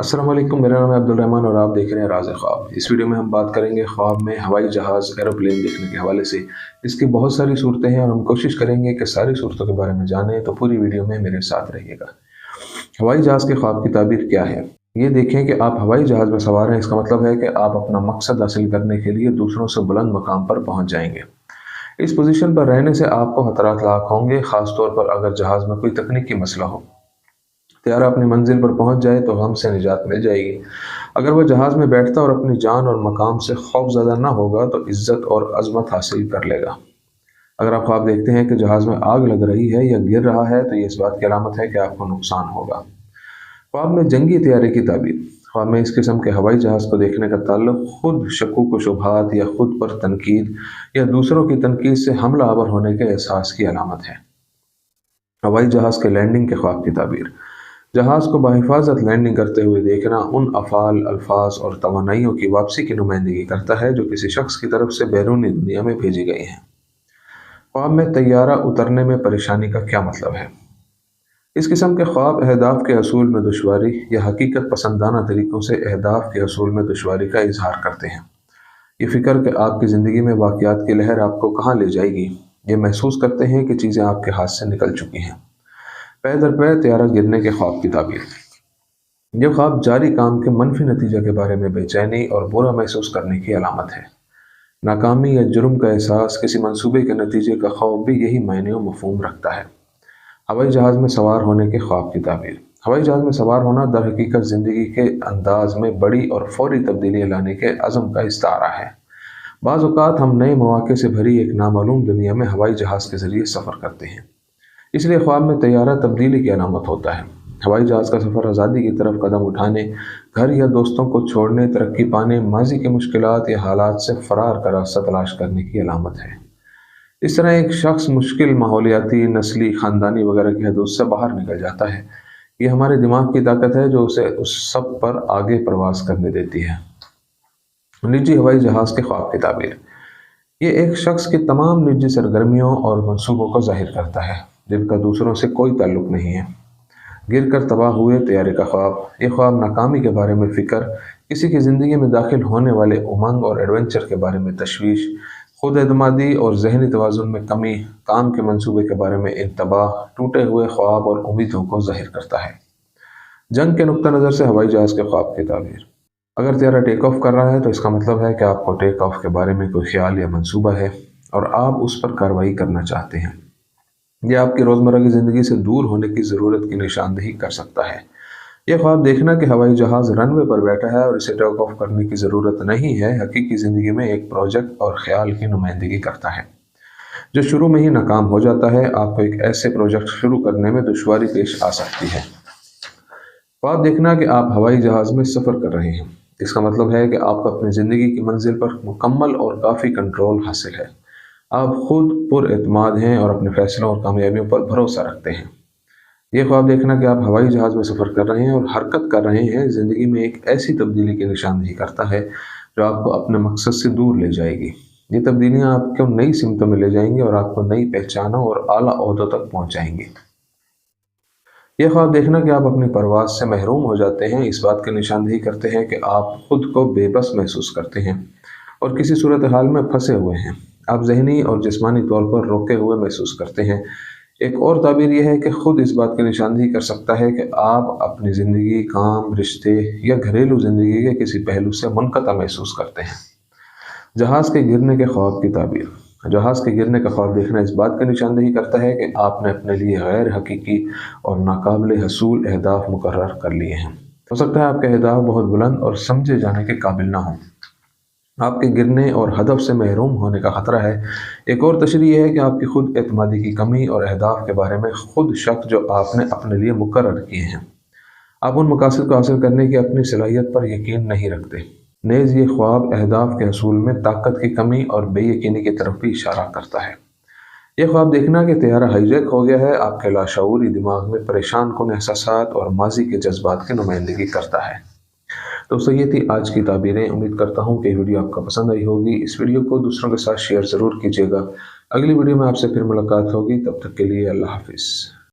अस्सलाम वालेकुम, मेरा नाम है अब्दुल रहमान और आप देख रहे हैं राज़ ख्वाब। इस वीडियो में हम बात करेंगे ख्वाब में हवाई जहाज़ एरोप्लेन देखने के हवाले से। इसकी बहुत सारी सूरतें हैं और हम कोशिश करेंगे कि सारी सूरतों के बारे में जानें, तो पूरी वीडियो में मेरे साथ रहिएगा। हवाई जहाज़ के ख्वाब की ताबीर क्या है? ये देखें कि आप हवाई जहाज़ में सवार हैं। इसका मतलब है कि आप अपना मकसद हासिल करने के लिए दूसरों से बुलंद मकाम पर पहुँच जाएंगे। इस पोजीशन पर रहने से आपको खतरात लाक होंगे, ख़ासतौर पर अगर जहाज़ में कोई तकनीकी मसला हो। त्यारा अपनी मंजिल पर पहुंच जाए तो गम से निजात मिल जाएगी। अगर वह जहाज़ में बैठता और अपनी जान और मकाम से खौफज़दा ना होगा तो इज़्ज़त और अज़मत हासिल कर लेगा। अगर आप ख्वाब देखते हैं कि जहाज़ में आग लग रही है या गिर रहा है तो ये इस बात की अलामत है कि आपको नुकसान होगा। ख्वाब में जंगी तैयारी की ताबीर। ख्वाब में इस किस्म के हवाई जहाज़ को देखने का ताल्लुक खुद शकूक व शुबहात या खुद पर तनकीद या दूसरों की तनकीद से हमला आवर होने के एहसास की अलामत है। हवाई जहाज़ के लैंडिंग के ख्वाब की ताबीर। जहाज़ को बाहिफाजत लैंडिंग करते हुए देखना उन अफ़ाल, अल्फाज और तवानाइयों की वापसी की नुमाइंदगी करता है जो किसी शख्स की तरफ से बैरूनी दुनिया में भेजी गई हैं। ख्वाब में तैयारा उतरने में परेशानी का क्या मतलब है? इस किस्म के ख्वाब अहदाफ के हसूल में दुश्वारी या हकीकत पसंदाना तरीक़ों से अहदाफ के हसूल में दुश्वारी का इजहार करते हैं। ये फ़िक्र कि आपकी ज़िंदगी में वाक़यात की लहर आपको कहाँ ले जाएगी, ये महसूस करते हैं कि चीज़ें आपके हाथ से निकल चुकी हैं। पै दर पै त्यारा गिरने के ख्वाब की ताबीर। ये ख्वाब जारी काम के मनफी नतीजे के बारे में बेचैनी और बुरा महसूस करने की अलामत है। नाकामी या जुर्म का एहसास, किसी मंसूबे के नतीजे का खौफ भी यही मायने और मफहूम रखता है। हवाई जहाज़ में सवार होने के ख्वाब की ताबीर। हवाई जहाज़ में सवार होना दर हकीकत ज़िंदगी के अंदाज में बड़ी और फौरी तब्दीलियाँ लाने के अज़म का इस्तारा है। बाज़ औक़ात हम नए मौक़े से भरी एक नामालूम दुनिया में हवाई जहाज़ के ज़रिए सफ़र करते हैं, इसलिए ख्वाब में तैयारा तब्दीली की अलामत होता है। हवाई जहाज़ का सफ़र आज़ादी की तरफ कदम उठाने, घर या दोस्तों को छोड़ने, तरक्की पाने, माजी की मुश्किलात या हालात से फ़रार का रास्ता तलाश करने की अलामत है। इस तरह एक शख्स मुश्किल माहौलियाती, नस्ली, ख़ानदानी वगैरह की हदूद से बाहर निकल जाता है। ये हमारे दिमाग की ताकत है जो उसे उस सब पर आगे प्रवास करने देती है। निजी हवाई जहाज़ के ख्वाब की ताबीर। ये एक शख्स की तमाम निजी सरगर्मियों और मंसूबों को ज़ाहिर करता है जिनका दूसरों से कोई ताल्लुक़ नहीं है। गिर कर तबाह हुए तैयारे का ख्वाब। ये ख्वाब नाकामी के बारे में फ़िक्र, किसी की ज़िंदगी में दाखिल होने वाले उमंग और एडवेंचर के बारे में तशवीश, खुद एतमादी और जहनी तवाज़ुन में कमी, काम के मंसूबे के बारे में इंतबाह, टूटे हुए ख्वाब और उम्मीदों को ज़ाहिर करता है। जंग के नुक्ता नज़र से हवाई जहाज़ के ख्वाब की ताबीर। अगर तैयारा टेक ऑफ कर रहा है तो इसका मतलब है कि आपको टेक ऑफ के बारे में कोई ख्याल या मंसूबा है और आप उस पर कार्रवाई करना चाहते हैं। यह आपकी रोज़मर्रा की ज़िंदगी से दूर होने की ज़रूरत की निशानदेही कर सकता है। यह ख्वाब देखना कि हवाई जहाज़ रनवे पर बैठा है और इसे टेक ऑफ करने की ज़रूरत नहीं है, हकीकी ज़िंदगी में एक प्रोजेक्ट और ख्याल की नुमाइंदगी करता है जो शुरू में ही नाकाम हो जाता है। आपको एक ऐसे प्रोजेक्ट शुरू करने में दुश्वारी पेश आ सकती है। ख्वाब देखना कि आप हवाई जहाज़ में सफ़र कर रहे हैं। इसका मतलब है कि आपको अपनी ज़िंदगी की मंजिल पर मुकम्मल और काफ़ी कंट्रोल हासिल है। आप खुद पुरएतमाद हैं और अपने फैसलों और कामयाबियों पर भरोसा रखते हैं। ये ख्वाब देखना कि आप हवाई जहाज़ में सफ़र कर रहे हैं और हरकत कर रहे हैं ज़िंदगी में एक ऐसी तब्दीली की निशानदेही करता है जो आपको अपने मकसद से दूर ले जाएगी। ये तब्दीलियाँ आपको नई सिमतों में ले जाएंगी और आपको नई पहचानों और आला ओहदों तक पहुँचाएंगी। यह ख्वाब देखना कि आप अपनी परवाज़ से महरूम हो जाते हैं इस बात की निशानदेही करते हैं कि आप खुद को बेबस महसूस करते हैं और किसी सूरत हाल में फंसे हुए हैं। आप ज़हनी और जिस्मानी तौर पर रोके हुए महसूस करते हैं। एक और ताबीर यह है कि खुद इस बात की निशानदेही कर सकता है कि आप अपनी ज़िंदगी, काम, रिश्ते या घरेलू ज़िंदगी के किसी पहलू से मुनक़ता महसूस करते हैं। जहाज़ के गिरने के ख्वाब की ताबीर। जहाज़ के गिरने का ख्वाब देखना इस बात की निशानदेही करता है कि आपने अपने लिए गैर हकीकी और नाकाबिल हसूल अहदाफ मुकर्रर कर लिए हैं। हो सकता है आपके अहदाफ बहुत बुलंद और समझे जाने के काबिल ना हों। आपके गिरने और हदफ से महरूम होने का ख़तरा है। एक और तशरीह यह है कि आपकी खुद एतमादी की कमी और अहदाफ के बारे में खुद शक जो आपने अपने लिए मुकर्रर किए हैं। आप उन मकासद को हासिल करने की अपनी सलाहियत पर यकीन नहीं रखते। नेज़ ये ख्वाब अहदाफ के हसूल में ताकत की कमी और बेयकीनी की तरफ भी इशारा करता है। यह ख्वाब देखना कि तैयारा हाईजैक हो गया है आपके लाशऊरी दिमाग में परेशान कुन एहसासात और माजी के जज्बात की नुमाइंदगी करता है। दोस्तों, ये थी आज की ताबीरें। उम्मीद करता हूँ कि वीडियो आपको पसंद आई होगी। इस वीडियो को दूसरों के साथ शेयर ज़रूर कीजिएगा। अगली वीडियो में आपसे फिर मुलाकात होगी, तब तक के लिए अल्लाह हाफिज़।